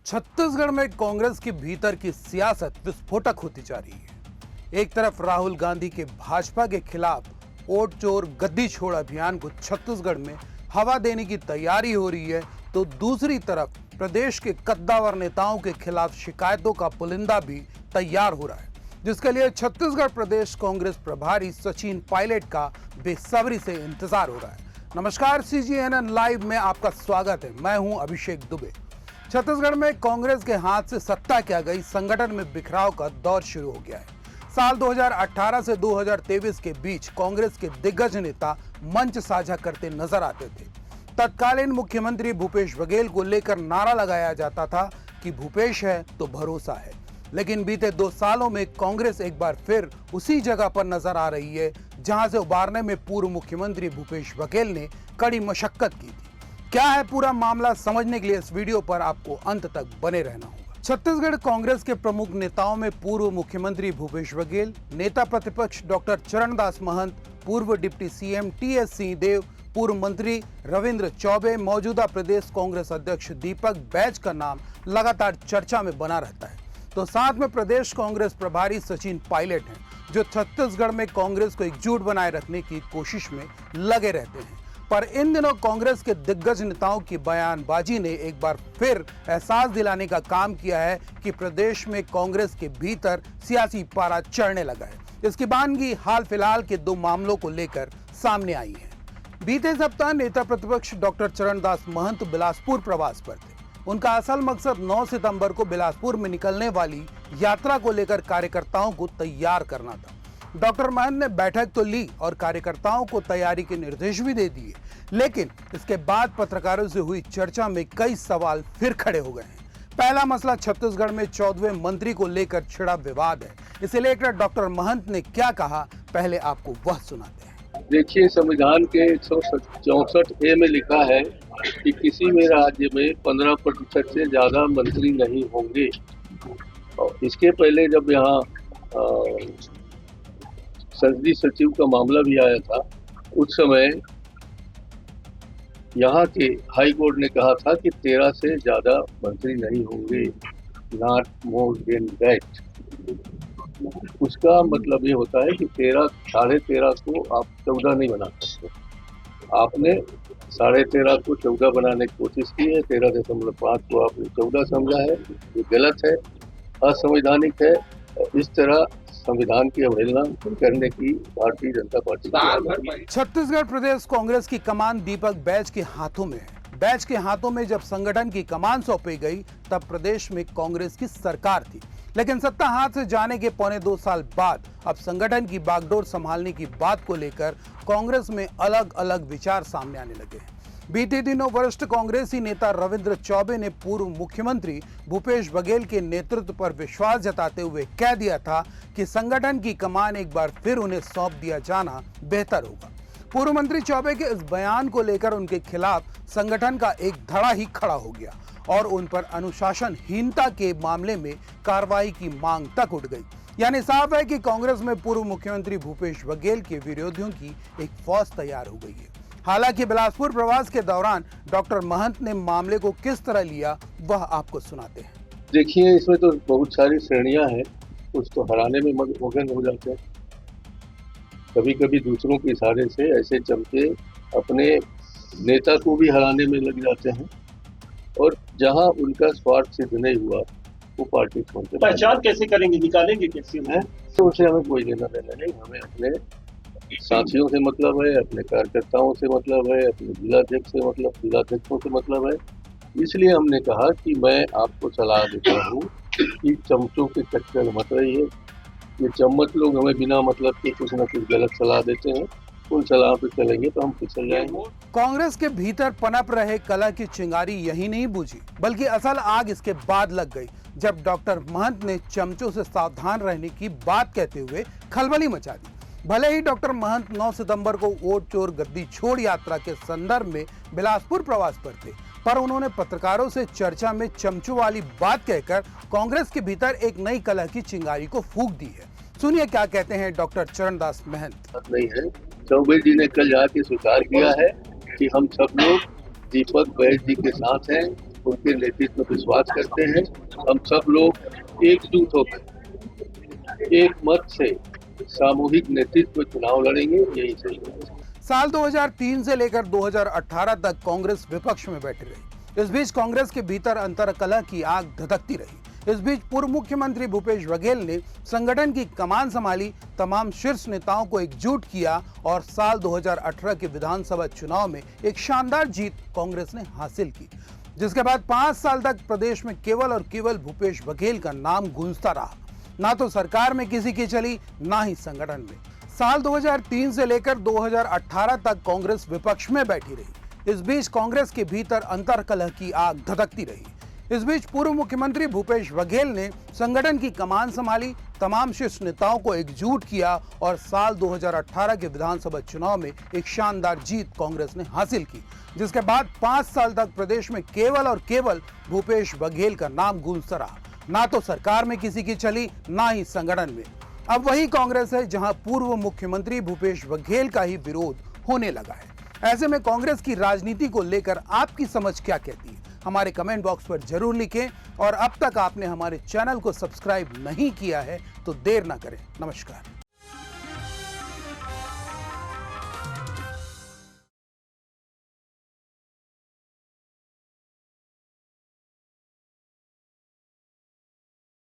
छत्तीसगढ़ में कांग्रेस के भीतर की सियासत विस्फोटक होती जा रही है। एक तरफ राहुल गांधी के भाजपा के खिलाफ वोट चोर गद्दी छोड़ अभियान को छत्तीसगढ़ में हवा देने की तैयारी हो रही है, तो दूसरी तरफ प्रदेश के कद्दावर नेताओं के खिलाफ शिकायतों का पुलिंदा भी तैयार हो रहा है, जिसके लिए छत्तीसगढ़ प्रदेश कांग्रेस प्रभारी सचिन पायलट का बेसब्री से इंतजार हो रहा है। नमस्कार, CGNN लाइव में आपका स्वागत है। मैं हूं अभिषेक दुबे। छत्तीसगढ़ में कांग्रेस के हाथ से सत्ता क्या गई, संगठन में बिखराव का दौर शुरू हो गया है। साल 2018 से 2023 के बीच कांग्रेस के दिग्गज नेता मंच साझा करते नजर आते थे। तत्कालीन मुख्यमंत्री भूपेश बघेल को लेकर नारा लगाया जाता था कि भूपेश है तो भरोसा है, लेकिन बीते 2 सालों में कांग्रेस एक बार फिर उसी जगह पर नजर आ रही है जहां से उबारने में पूर्व मुख्यमंत्री भूपेश बघेल ने कड़ी मशक्कत की थी। क्या है पूरा मामला, समझने के लिए इस वीडियो पर आपको अंत तक बने रहना होगा। छत्तीसगढ़ कांग्रेस के प्रमुख नेताओं में पूर्व मुख्यमंत्री भूपेश बघेल, नेता प्रतिपक्ष डॉक्टर चरणदास महंत, पूर्व डिप्टी CM TS सिंहदेव, पूर्व मंत्री रविंद्र चौबे, मौजूदा प्रदेश कांग्रेस अध्यक्ष दीपक बैज का नाम लगातार चर्चा में बना रहता है। तो साथ में प्रदेश कांग्रेस प्रभारी सचिन पायलट हैं, जो छत्तीसगढ़ में कांग्रेस को एकजुट बनाए रखने की कोशिश में लगे रहते हैं। पर इन दिनों कांग्रेस के दिग्गज नेताओं की बयानबाजी ने एक बार फिर एहसास दिलाने का काम किया है कि प्रदेश में कांग्रेस के भीतर सियासी पारा चढ़ने लगा है। इसकी बानगी हाल फिलहाल के 2 मामलों को लेकर सामने आई है। बीते सप्ताह नेता प्रतिपक्ष डॉक्टर चरणदास महंत बिलासपुर प्रवास पर थे। उनका असल मकसद 9 सितंबर को बिलासपुर में निकलने वाली यात्रा को लेकर कार्यकर्ताओं को तैयार करना था। डॉक्टर महंत ने बैठक तो ली और कार्यकर्ताओं को तैयारी के निर्देश भी दे दिए, लेकिन इसके बाद पत्रकारों से हुई चर्चा में कई सवाल फिर खड़े हो गए हैं। पहला मसला छत्तीसगढ़ में 14वें मंत्री को लेकर छिड़ा विवाद है। इसे लेकर डॉक्टर महंत ने क्या कहा, पहले आपको वह सुनाते हैं। देखिए, संविधान के 164A में लिखा है कि किसी भी राज्य में 15% से ज्यादा मंत्री नहीं होंगे। और इसके पहले जब यहाँ संसदीय सचिव का मामला भी आया था, उस समय यहाँ के हाई कोर्ट ने कहा था कि 13 से ज्यादा मंत्री नहीं होंगे, नॉट मोर देन दैट। उसका मतलब ये होता है कि 13.5 को आप 14 नहीं बना सकते। आपने 13.5 को 14 बनाने की कोशिश की है, 13.5 को आपने 14 समझा है। ये गलत है, असंवैधानिक है। इस तरह संविधान की अवहेलना करने की भारतीय जनता पार्टी। छत्तीसगढ़ प्रदेश कांग्रेस की कमान दीपक बैज के हाथों में है। बैज के हाथों में जब संगठन की कमान सौंपी गई, तब प्रदेश में कांग्रेस की सरकार थी, लेकिन सत्ता हाथ से जाने के 2.25 साल बाद अब संगठन की बागडोर संभालने की बात को लेकर कांग्रेस में अलग अलग विचार सामने आने लगे हैं। बीते दिनों वरिष्ठ कांग्रेसी नेता रविंद्र चौबे ने पूर्व मुख्यमंत्री भूपेश बघेल के नेतृत्व पर विश्वास जताते हुए कह दिया था कि संगठन की कमान एक बार फिर उन्हें सौंप दिया जाना बेहतर होगा। पूर्व मंत्री चौबे के इस बयान को लेकर उनके खिलाफ संगठन का एक धड़ा ही खड़ा हो गया और उन पर अनुशासनहीनता के मामले में कार्रवाई की मांग तक उठ गई। यानी साफ है कि कांग्रेस में पूर्व मुख्यमंत्री भूपेश बघेल के विरोधियों की एक फौज तैयार हो गई है। हालांकि बिलासपुर प्रवास के दौरान डॉक्टर महंत ने मामले को किस तरह लिया, वह आपको सुनाते हैं। देखिए, इसमें तो बहुत सारी श्रेणियां हैं। कुछ तो हराने में मगन हो जाते हैं, कभी कभी दूसरों के इशारे से ऐसे चमके अपने नेता को भी हराने में लग जाते हैं, और जहां उनका स्वार्थ सिद्ध नहीं हुआ वो पार्टी छोड़ते। पहचान कैसे करेंगे, निकालेंगे कैसे है, तो उसे हमें कोई लेना देना नहीं। हमें अपने साथियों से मतलब है, अपने कार्यकर्ताओं से मतलब है, अपने जिलाध्यक्ष से मतलब, जिलाध्यक्षों से मतलब है। इसलिए हमने कहा कि मैं आपको सलाह देता हूँ कि चमचों के चक्कर मत रहिए। ये चम्मच लोग हमें बिना मतलब के कुछ न कुछ गलत सलाह देते हैं, उन सलाह पे चलेंगे तो हम फिसल जाएंगे। कांग्रेस के भीतर पनप रहे कलह की चिंगारी यही नहीं बुझी, बल्कि असल आग इसके बाद लग गई जब डॉक्टर महंत ने चमचों से सावधान रहने की बात कहते हुए खलबली मचा दी। भले ही डॉक्टर महंत 9 सितंबर को वोट चोर गद्दी छोड़ यात्रा के संदर्भ में बिलासपुर प्रवास पर थे, पर उन्होंने पत्रकारों से चर्चा में चमचों वाली बात कहकर कांग्रेस के भीतर एक नई कलह की चिंगारी को फूंक दी है। सुनिए क्या कहते हैं डॉक्टर चरणदास महंत। नहीं है, चौबे जी ने कल जाके स्वीकार किया है कि हम सब लोग दीपक बैज जी के साथ हैं, उनके नेतृत्व में विश्वास करते हैं। हम सब लोग एकजुट होकर एक मत से सामूहिक नेतृत्व चुनाव लड़ेंगे, यही सही है। साल 2003 से लेकर 2018 तक कांग्रेस विपक्ष में बैठी रही। इस बीच कांग्रेस के भीतर अंतर्कलह की आग धधकती रही। इस बीच पूर्व मुख्यमंत्री भूपेश बघेल ने संगठन की कमान संभाली, तमाम शीर्ष नेताओं को एकजुट किया और साल 2018 के विधानसभा चुनाव में एक शानदार जीत कांग्रेस ने हासिल की, जिसके बाद 5 साल तक प्रदेश में केवल और केवल भूपेश बघेल का नाम गूंजता रहा। ना तो सरकार में किसी की चली, ना ही संगठन में। साल 2003 से लेकर 2018 तक कांग्रेस विपक्ष में बैठी रही। इस बीच कांग्रेस के भीतर अंतर्कलह की आग धधकती रही। इस बीच पूर्व मुख्यमंत्री भूपेश बघेल ने संगठन की कमान संभाली, तमाम शीर्ष नेताओं को एकजुट किया और साल 2018 के विधानसभा चुनाव में एक शानदार जीत कांग्रेस ने हासिल की, जिसके बाद 5 साल तक प्रदेश में केवल और केवल भूपेश बघेल का नाम गूंजता रहा। ना तो सरकार में किसी की चली, ना ही संगठन में। अब वही कांग्रेस है जहां पूर्व मुख्यमंत्री भूपेश बघेल का ही विरोध होने लगा है। ऐसे में कांग्रेस की राजनीति को लेकर आपकी समझ क्या कहती है? हमारे कमेंट बॉक्स पर जरूर लिखें और अब तक आपने हमारे चैनल को सब्सक्राइब नहीं किया है तो देर ना करें। नमस्कार।